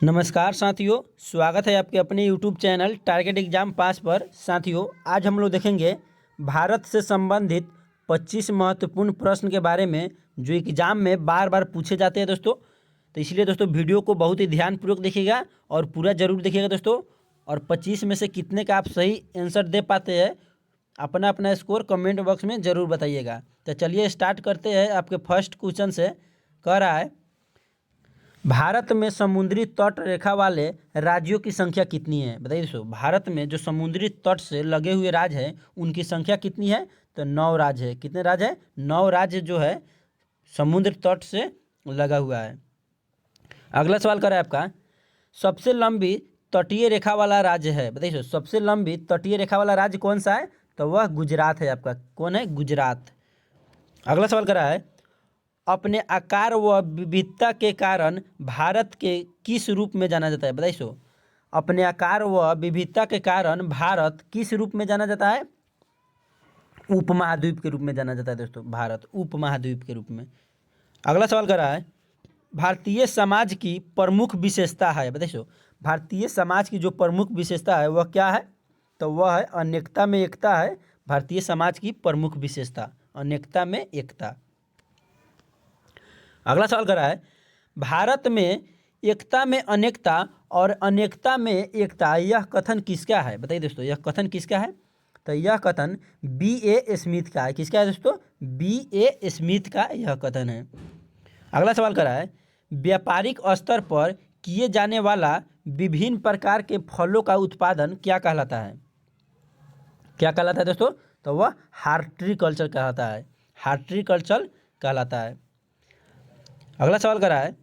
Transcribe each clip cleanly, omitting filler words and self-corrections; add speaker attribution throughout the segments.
Speaker 1: नमस्कार साथियों, स्वागत है आपके अपने YouTube चैनल टारगेट एग्जाम पास पर। साथियों, आज हम लोग देखेंगे भारत से संबंधित 25 महत्वपूर्ण प्रश्न के बारे में जो एग्जाम में बार बार पूछे जाते हैं दोस्तों। तो इसलिए दोस्तों वीडियो को बहुत ही ध्यानपूर्वक देखिएगा और पूरा जरूर देखिएगा दोस्तों। और 25 में से कितने का आप सही आंसर दे पाते हैं, अपना अपना स्कोर कमेंट बॉक्स में ज़रूर बताइएगा। तो चलिए स्टार्ट करते हैं। आपके फर्स्ट क्वेश्चन से कह रहा है, भारत में समुद्री तट रेखा वाले राज्यों की संख्या कितनी है? बताइए दोस्तों, भारत में जो समुद्री तट से लगे हुए राज्य हैं उनकी संख्या कितनी है? तो 9 राज्य है। कितने राज्य है? 9 राज्य जो है समुद्र तट से लगा हुआ है। अगला सवाल कर रहा है आपका, सबसे लंबी तटीय रेखा वाला राज्य है। बताइए दोस्तों, सबसे लंबी तटीय रेखा वाला राज्य कौन सा है? तो वह गुजरात है। आपका कौन है? गुजरात। अगला सवाल कर रहा है, अपने आकार व विविधता के कारण भारत के किस रूप में जाना जाता है? बताइए सो, अपने आकार व विविधता के कारण भारत किस रूप में जाना जाता है? उपमहाद्वीप के रूप में जाना जाता है दोस्तों। भारत उपमहाद्वीप के रूप में। अगला सवाल कर रहा है, भारतीय समाज की प्रमुख विशेषता है। बताइए सो, भारतीय समाज की जो प्रमुख विशेषता है वह क्या है? तो वह है अनेकता में एकता है। भारतीय समाज की प्रमुख विशेषता अनेकता में एकता। अगला सवाल कर रहा है, भारत में एकता में अनेकता और अनेकता में एकता यह कथन किसका है? बताइए दोस्तों, यह कथन किसका है? तो यह कथन B.A. स्मिथ का है। किसका है दोस्तों? B.A. स्मिथ का यह कथन है। अगला सवाल कर रहा है, व्यापारिक स्तर पर किए जाने वाला विभिन्न प्रकार के फलों का उत्पादन क्या कहलाता है? क्या कहलाता है दोस्तों? तो वह हार्टिकल्चर कहलाता है। हार्टिकल्चर कहलाता है। अगला सवाल कर रहा है,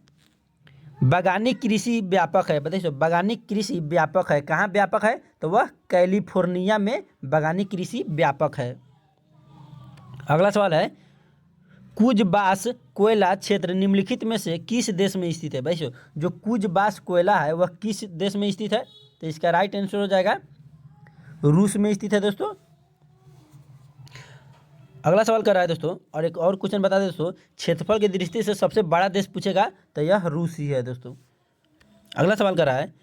Speaker 1: बागानी कृषि व्यापक है। बताइए, बागानी कृषि व्यापक है। कहाँ व्यापक है? तो वह कैलिफोर्निया में बागानी कृषि व्यापक है। अगला सवाल है, कुजबास कोयला क्षेत्र निम्नलिखित में से किस देश में स्थित है? भाई जो कुजबास कोयला है वह किस देश में स्थित है? तो इसका राइट आंसर हो जाएगा रूस में स्थित है दोस्तों। अगला सवाल कर रहा है दोस्तों, और एक और क्वेश्चन बता दें दोस्तों, क्षेत्रफल की दृष्टि से सबसे बड़ा देश पूछेगा तो यह रूस ही है दोस्तों। अगला सवाल कर रहा है,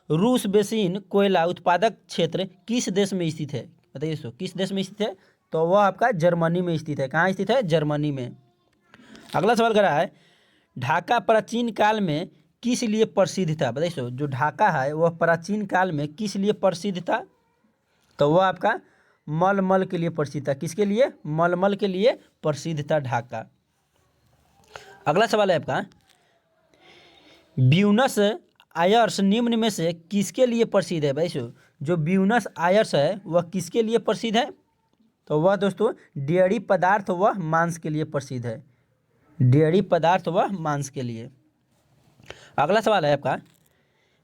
Speaker 1: रूस बेसिन कोयला उत्पादक क्षेत्र किस देश में स्थित है? बताइए दोस्तों, किस देश में स्थित है? तो वह आपका जर्मनी में स्थित है। कहाँ स्थित है? जर्मनी में। अगला सवाल कर रहा है, ढाका प्राचीन काल में किस लिए प्रसिद्ध था? बताइए दोस्तों, जो ढाका है वह प्राचीन काल में किस लिए प्रसिद्ध था? तो वह आपका मलमल के लिए प्रसिद्ध था। किसके लिए? मलमल के लिए प्रसिद्ध था ढाका। अगला सवाल है आपका, ब्यूनस आयर्स निम्न में से किसके लिए प्रसिद्ध है? भाई जो ब्यूनस आयर्स है वह किसके लिए प्रसिद्ध है? तो वह दोस्तों डेयरी पदार्थ व मांस के लिए प्रसिद्ध है। डेयरी पदार्थ व मांस के लिए। अगला सवाल है आपका,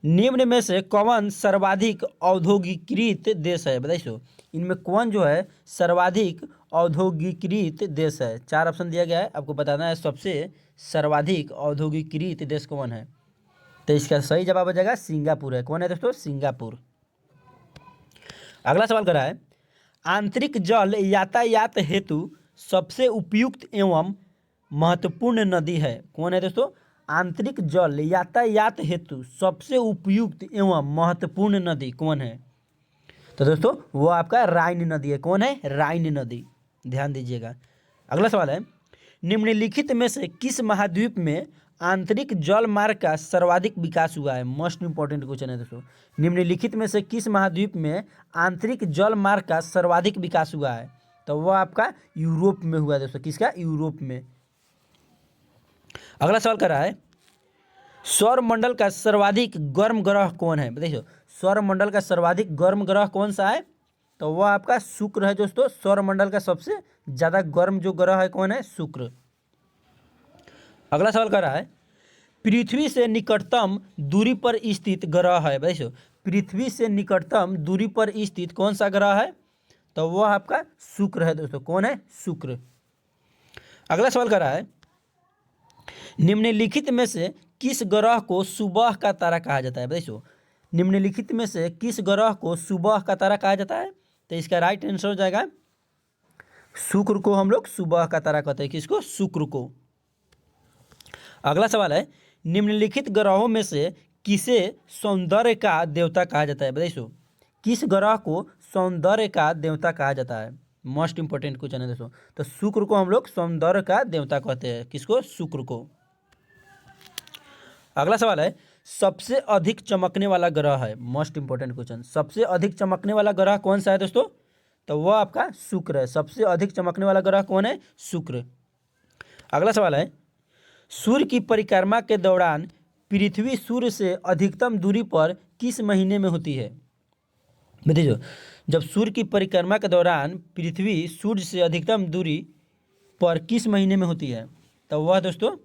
Speaker 1: निम्न में से कौन सर्वाधिक औद्योगिकीकृत देश है? बताइए, इनमें कौन जो है सर्वाधिक औद्योगिकीकृत देश है? 4 ऑप्शन दिया गया है, आपको बताना है सबसे सर्वाधिक औद्योगिकीकृत देश कौन है। तो इसका सही जवाब हो जाएगा सिंगापुर है। कौन है दोस्तों? सिंगापुर। अगला सवाल कर रहा है, आंतरिक जल यातायात हेतु सबसे उपयुक्त एवं महत्वपूर्ण नदी है। कौन है दोस्तों? आंतरिक जल यातायात हेतु सबसे उपयुक्त एवं महत्वपूर्ण नदी कौन है? तो दोस्तों वो आपका राइन नदी है। कौन है? राइन नदी। ध्यान दीजिएगा। अगला सवाल है, निम्नलिखित में से किस महाद्वीप में आंतरिक जल मार्ग का सर्वाधिक विकास हुआ है? मोस्ट इंपॉर्टेंट क्वेश्चन है दोस्तों। निम्नलिखित में से किस महाद्वीप में आंतरिक जल मार्ग का सर्वाधिक विकास हुआ है? तो वह आपका यूरोप में हुआ है दोस्तों। किसका? यूरोप में। अगला सवाल कर रहा है, सौरमंडल का सर्वाधिक गर्म ग्रह कौन है? बताइए, सौरमंडल का सर्वाधिक गर्म ग्रह कौन सा है? तो वह आपका शुक्र है दोस्तों। सौरमंडल का सबसे ज्यादा गर्म जो ग्रह है कौन है? शुक्र। अगला सवाल कर रहा है, पृथ्वी से निकटतम दूरी पर स्थित ग्रह है। बताइए, पृथ्वी से निकटतम दूरी पर स्थित कौन सा ग्रह है? तो वह आपका शुक्र है दोस्तों। कौन है? शुक्र। अगला सवाल कर रहा है, निम्नलिखित में से किस ग्रह को सुबह का तारा कहा जाता है? बताइए, निम्नलिखित में से किस ग्रह को सुबह का तारा कहा जाता है? तो इसका राइट आंसर हो जाएगा शुक्र को हम लोग सुबह का तारा कहते हैं। किसको? शुक्र को। अगला सवाल है, निम्नलिखित ग्रहों में से किसे सौंदर्य का देवता कहा जाता है? बताइए सो, किस ग्रह को सौंदर्य का देवता कहा जाता है? मोस्ट इंपॉर्टेंट क्वेश्चन है दोस्तों। तो शुक्र को हम लोग सौंदर्य का देवता कहते हैं। किसको? शुक्र को। अगला सवाल है, सबसे अधिक चमकने वाला ग्रह है। मोस्ट इंपॉर्टेंट क्वेश्चन, सबसे अधिक चमकने वाला ग्रह कौन सा है दोस्तों? तो वह आपका शुक्र है। सबसे अधिक चमकने वाला ग्रह कौन है? शुक्र। अगला सवाल है, सूर्य की परिक्रमा के दौरान पृथ्वी सूर्य से अधिकतम दूरी पर किस महीने में होती है? बताइए, जब सूर्य की परिक्रमा के दौरान पृथ्वी सूर्य से अधिकतम दूरी पर किस महीने में होती है? तो वह दोस्तों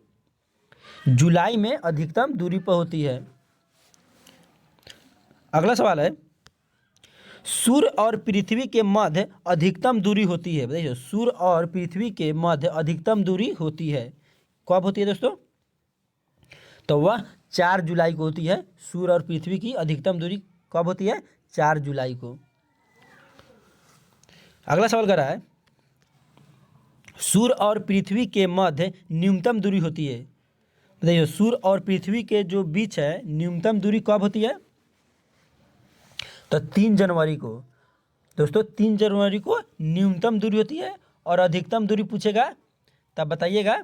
Speaker 1: जुलाई में अधिकतम दूरी पर होती है। अगला सवाल है, सूर्य और पृथ्वी के मध्य अधिकतम दूरी होती है। बताइए, सूर्य और पृथ्वी के मध्य अधिकतम दूरी होती है, कब होती है दोस्तों? तो वह 4 जुलाई को होती है। सूर्य और पृथ्वी की अधिकतम दूरी कब होती है? 4 जुलाई को। अगला सवाल कर रहा है, सूर्य और पृथ्वी के मध्य न्यूनतम दूरी होती है। बताइए, सूर्य और पृथ्वी के जो बीच है न्यूनतम दूरी कब होती है? तो 3 जनवरी को। दोस्तों 3 जनवरी को न्यूनतम दूरी होती है, और अधिकतम दूरी पूछेगा तब बताइएगा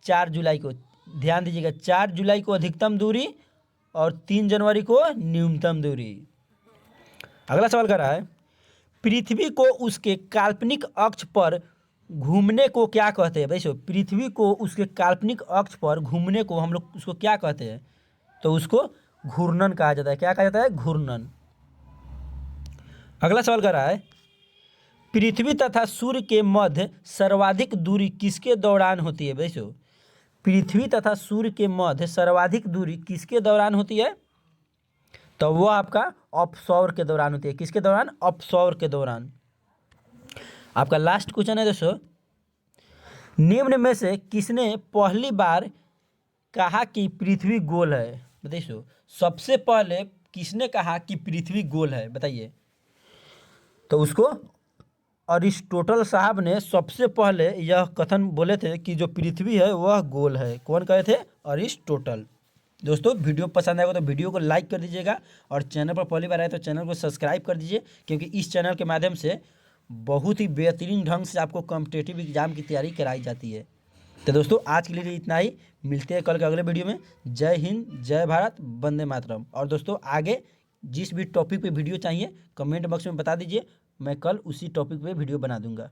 Speaker 1: 4 जुलाई को। ध्यान दीजिएगा, 4 जुलाई को अधिकतम दूरी और 3 जनवरी को न्यूनतम दूरी। अगला सवाल कर रहा है, पृथ्वी को उसके काल्पनिक अक्ष पर घूमने को क्या कहते हैं? भाई, पृथ्वी को उसके काल्पनिक अक्ष पर घूमने को हम लोग उसको क्या कहते हैं? तो उसको घूर्णन कहा जाता है। क्या कहा जाता है? घूर्णन। अगला सवाल कर रहा है, पृथ्वी तथा सूर्य के मध्य सर्वाधिक दूरी किसके दौरान होती है? भाई, पृथ्वी तथा सूर्य के मध्य सर्वाधिक दूरी किसके दौरान होती है? तो वह आपका अपसौर के दौरान होती है। किसके दौरान? अपसौर के दौरान। आपका लास्ट क्वेश्चन है दोस्तों, निम्न में से किसने पहली बार कहा कि पृथ्वी गोल है? बताइए, सबसे पहले किसने कहा कि पृथ्वी गोल है? बताइए। तो उसको अरिस्टोटल साहब ने सबसे पहले यह कथन बोले थे कि जो पृथ्वी है वह गोल है। कौन कहे थे? अरिस्टोटल। दोस्तों वीडियो पसंद आएगा तो वीडियो को लाइक कर दीजिएगा, और चैनल पर पहली बार आए तो चैनल को सब्सक्राइब कर दीजिए, क्योंकि इस चैनल के माध्यम से बहुत ही बेहतरीन ढंग से आपको कॉम्पिटिटिव एग्जाम की तैयारी कराई जाती है। तो दोस्तों आज के लिए इतना ही, मिलते हैं कल के अगले वीडियो में। जय हिंद, जय भारत, वंदे मातरम। और दोस्तों आगे जिस भी टॉपिक पे वीडियो चाहिए कमेंट बॉक्स में बता दीजिए, मैं कल उसी टॉपिक पे वीडियो बना दूंगा।